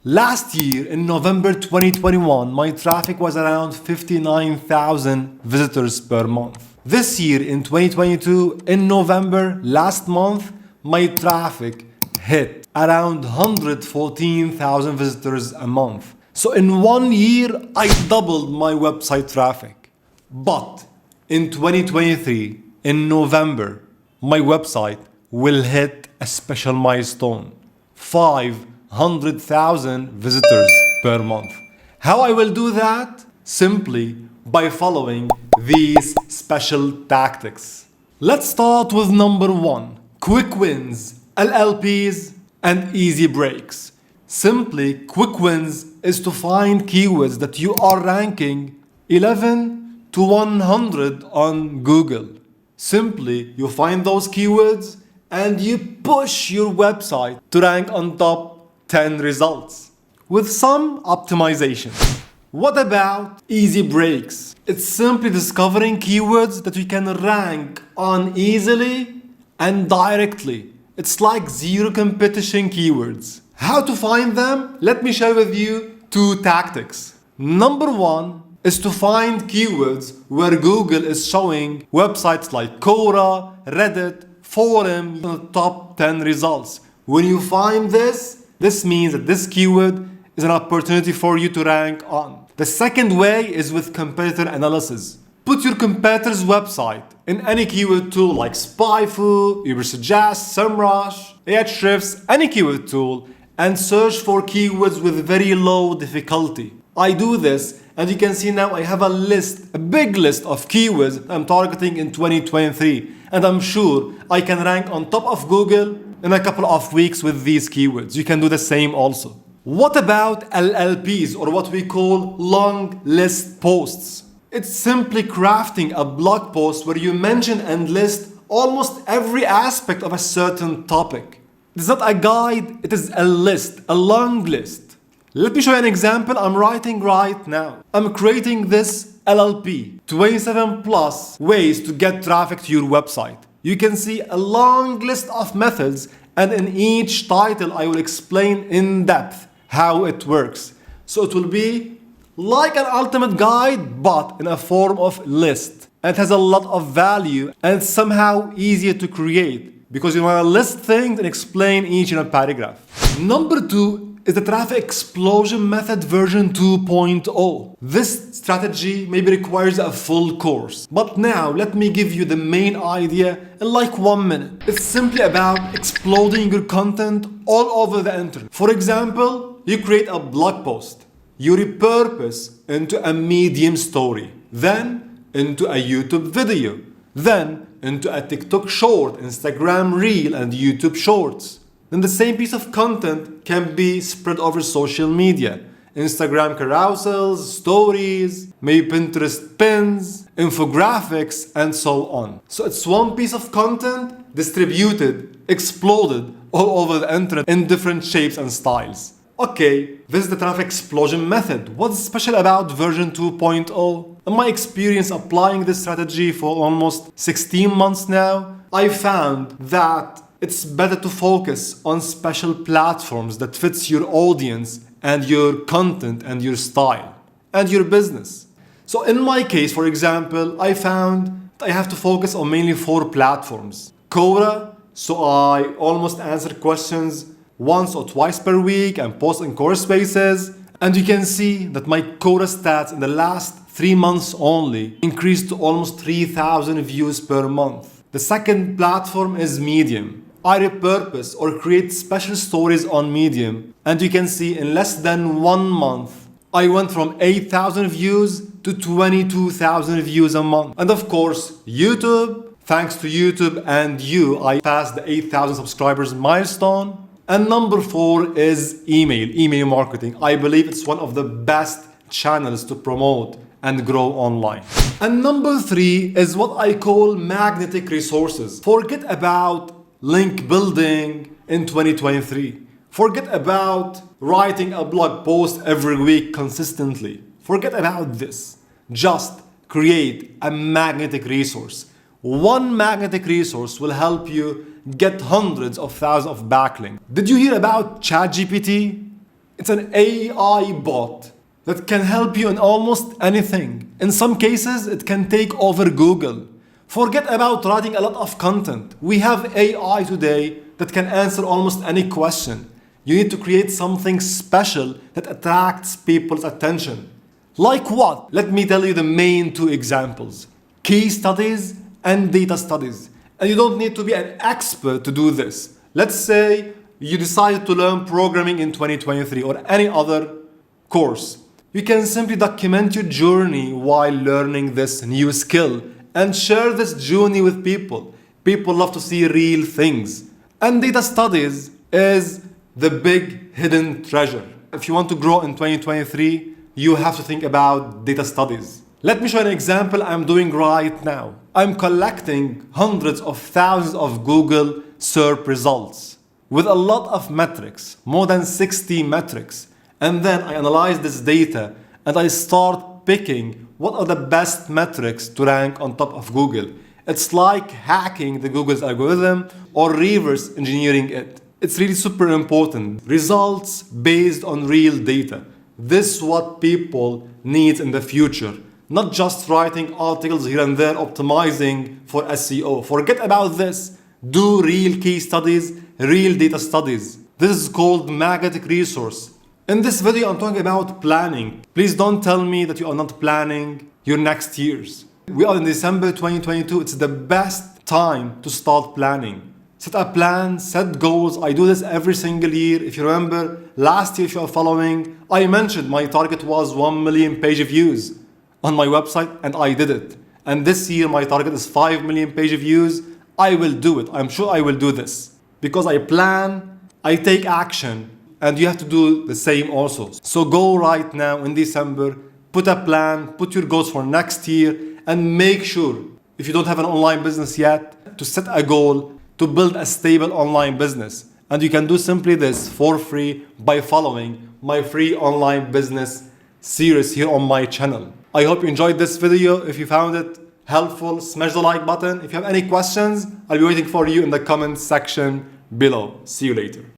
Last year, in November 2021, my traffic was around 59,000 visitors per month. This year, in 2022, in November, last month, my traffic hit around 114,000 visitors a month. So in 1 year, I doubled my website traffic. But in 2023, in November, my website will hit a special milestone: 500,000 visitors per month. How I will do that? Simply by following these special tactics. Let's start with number 1. Quick wins, LLPs, and easy breaks. Simply, quick wins is to find keywords that you are ranking 11 to 100 on Google. Simply, you find those keywords and you push your website to rank on top 10 results with some optimization. What about easy breaks? It's simply discovering keywords that we can rank on easily and directly. It's like zero competition keywords. How to find them? Let me share with you 2 tactics. Number 1 is to find keywords where Google is showing websites like Quora, Reddit, Forum in the top 10 results. When you find this means that this keyword is an opportunity for you to rank on. The second way is with competitor analysis. Put your competitor's website in any keyword tool like SpyFu, Ubersuggest, SEMrush, Ahrefs, any keyword tool, and search for keywords with very low difficulty. I do this, and you can see now I have a big list of keywords I'm targeting in 2023, and I'm sure I can rank on top of Google in a couple of weeks with these keywords. You can do the same also. What about LLPs, or what we call long list posts? It's simply crafting a blog post where you mention and list almost every aspect of a certain topic. It's not a guide, it is a list, a long list. Let me show you an example I'm writing right now. I'm creating this LLP, 27 plus ways to get traffic to your website. You can see a long list of methods, and in each title I will explain in depth how it works. So it will be like an ultimate guide, but in a form of list. And it has a lot of value, and it's somehow easier to create because you want to list things and explain each in a paragraph. Number 2 is the traffic explosion method version 2.0. This strategy maybe requires a full course, but now let me give you the main idea in like 1 minute. It's simply about exploding your content all over the internet. For example, you create a blog post, you repurpose into a Medium story, then into a YouTube video, then into a TikTok short, Instagram reel, and YouTube shorts. Then the same piece of content can be spread over social media, Instagram carousels, stories, maybe Pinterest pins, infographics, and so on. So it's one piece of content distributed, exploded all over the internet in different shapes and styles. Okay, this is the traffic explosion method. What's special about version 2.0? In my experience applying this strategy for almost 16 months now, I found that it's better to focus on special platforms that fits your audience and your content and your style and your business. So in my case, for example, I found I have to focus on mainly 4 platforms. Quora, so I almost answer questions once or twice per week and post in Course Spaces. And you can see that my Quora stats in the last 3 months only increased to almost 3,000 views per month. The second platform is Medium. I repurpose or create special stories on Medium, and you can see in less than 1 month, I went from 8,000 views to 22,000 views a month. And of course, YouTube, thanks to YouTube and you, I passed the 8,000 subscribers milestone. And number 4 is email marketing. I believe it's one of the best channels to promote and grow online. And number 3 is what I call magnetic resources. Forget about link building in 2023. Forget about writing a blog post every week consistently. Forget about this. Just create a magnetic resource. One magnetic resource will help you get hundreds of thousands of backlinks. Did you hear about ChatGPT? It's an AI bot that can help you in almost anything. In some cases, it can take over Google. Forget about writing a lot of content. We have AI today that can answer almost any question. You need to create something special that attracts people's attention. Like what? Let me tell you the main two examples: case studies and data studies. And you don't need to be an expert to do this. Let's say you decided to learn programming in 2023 or any other course. You can simply document your journey while learning this new skill and share this journey with people. People love to see real things. And data studies is the big hidden treasure. If you want to grow in 2023, you have to think about data studies. Let me show you an example I'm doing right now. I'm collecting hundreds of thousands of Google SERP results with a lot of metrics, more than 60 metrics. And then I analyze this data and I start picking what are the best metrics to rank on top of Google. It's like hacking the Google's algorithm or reverse engineering it. It's really super important. Results based on real data. This is what people need in the future. Not just writing articles here and there optimizing for SEO. Forget about this. Do real case studies, real data studies. This is called magnetic resource. In this video, I'm talking about planning. Please don't tell me that you are not planning your next years. We are in December 2022. It's the best time to start planning. Set a plan, set goals. I do this every single year. If you remember, last year, if you are following, I mentioned my target was 1 million page views on my website, and I did it. And this year, my target is 5 million page views. I will do it. I'm sure I will do this. Because I plan, I take action, and you have to do the same also. So go right now in December, put a plan, put your goals for next year, and make sure, if you don't have an online business yet, to set a goal to build a stable online business. And you can do simply this for free by following my free online business series here on my channel. I hope you enjoyed this video. If you found it helpful, smash the like button. If you have any questions, I'll be waiting for you in the comments section below. See you later.